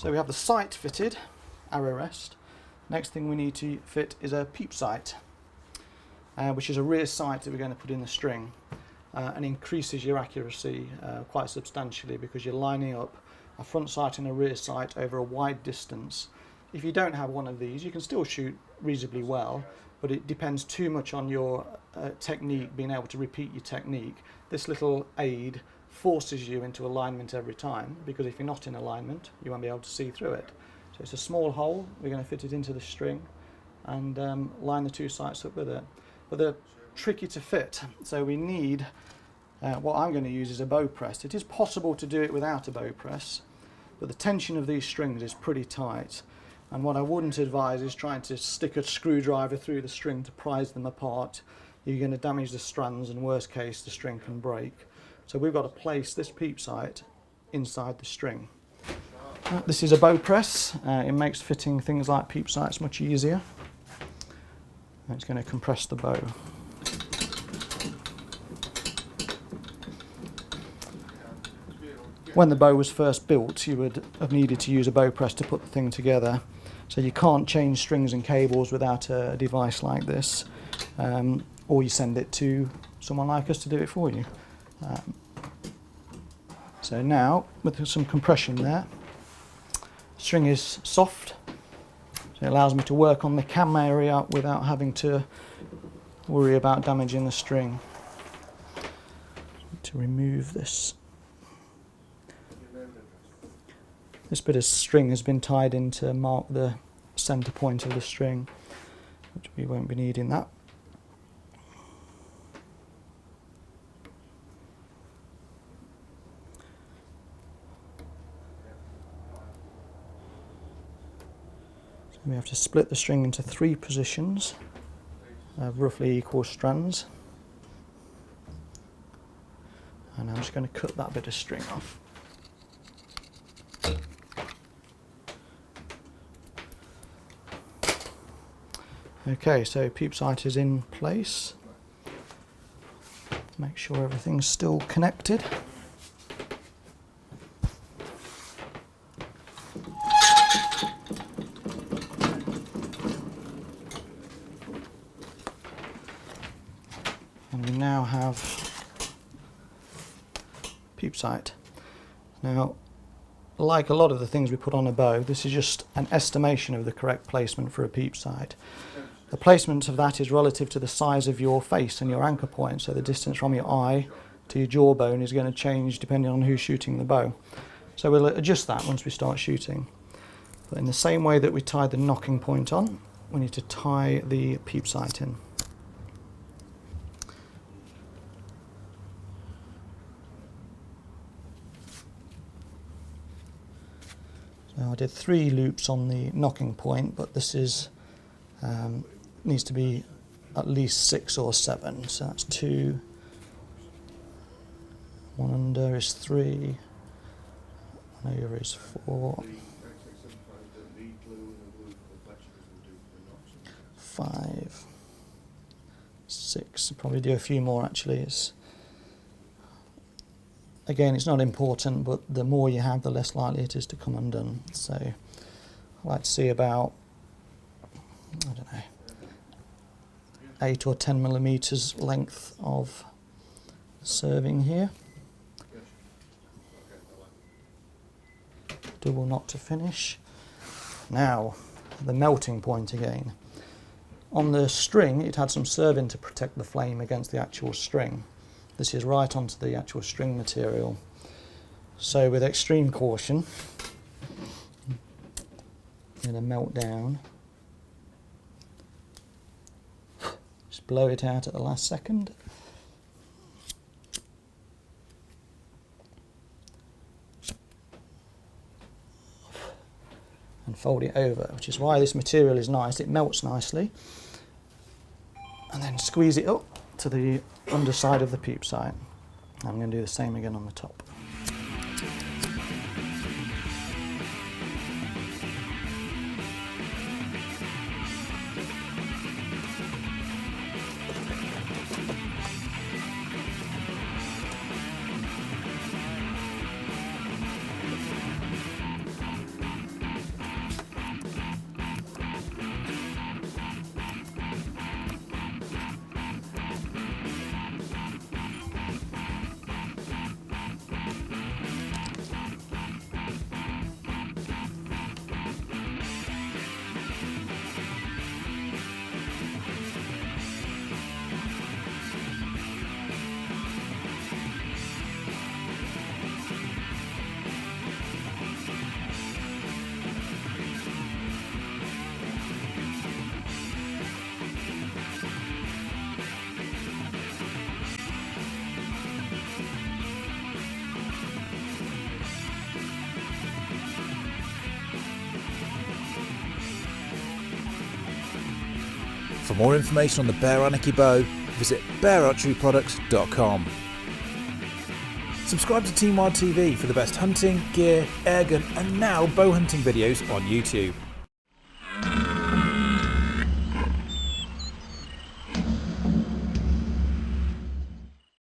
So we have the sight fitted, arrow rest. Next thing we need to fit is a peep sight, which is a rear sight that we're going to put in the string, and increases your accuracy quite substantially because you're lining up a front sight and a rear sight over a wide distance. If you don't have one of these, you can still shoot reasonably well, but it depends too much on your technique, being able to repeat your technique. This little aid forces you into alignment every time, because if you're not in alignment, you won't be able to see through it. So it's a small hole, we're going to fit it into the string and line the two sights up with it. But they're tricky to fit, so we need, what I'm going to use is a bow press. It is possible to do it without a bow press, but the tension of these strings is pretty tight. And what I wouldn't advise is trying to stick a screwdriver through the string to prise them apart. You're going to damage the strands, and worst case, the string can break. So we've got to place this peep sight inside the string. This is a bow press. It makes fitting things like peep sights much easier. And it's going to compress the bow. When the bow was first built, you would have needed to use a bow press to put the thing together. So you can't change strings and cables without a device like this, or you send it to someone like us to do it for you. So now, with some compression there, the string is soft, so it allows me to work on the cam area without having to worry about damaging the string. To remove this. This bit of string has been tied in to mark the centre point of the string, which we won't be needing that. So we have to split the string into 3 positions of roughly equal strands. And I'm just going to cut that bit of string off. Okay, so peep sight is in place. Make sure everything's still connected. And we now have peep sight. Now, like a lot of the things we put on a bow, this is just an estimation of the correct placement for a peep sight. The placement of that is relative to the size of your face and your anchor point, so the distance from your eye to your jawbone is going to change depending on who's shooting the bow. So we'll adjust that once we start shooting. But in the same way that we tied the nocking point on, we need to tie the peep sight in. So I did 3 loops on the nocking point, but this is needs to be at least 6 or 7. So that's 2. 1 under is 3. 1 over is 4. 5. 6. I'll probably do a few more actually. Again, it's not important, but the more you have, the less likely it is to come undone. So I like to see about, I don't know, 8 or 10 millimeters length of serving here. Double knot to finish. Now, the melting point again. On the string, it had some serving to protect the flame against the actual string. This is right onto the actual string material. So with extreme caution, I'm going to melt down. Just blow it out at the last second. And fold it over, which is why this material is nice. It melts nicely. And then squeeze it up to the underside of the peep sight. I'm going to do the same again on the top. For more information on the Bear Anarchy Bow, visit beararcheryproducts.com. Subscribe to Team Wild TV for the best hunting, gear, airgun and now bow hunting videos on YouTube.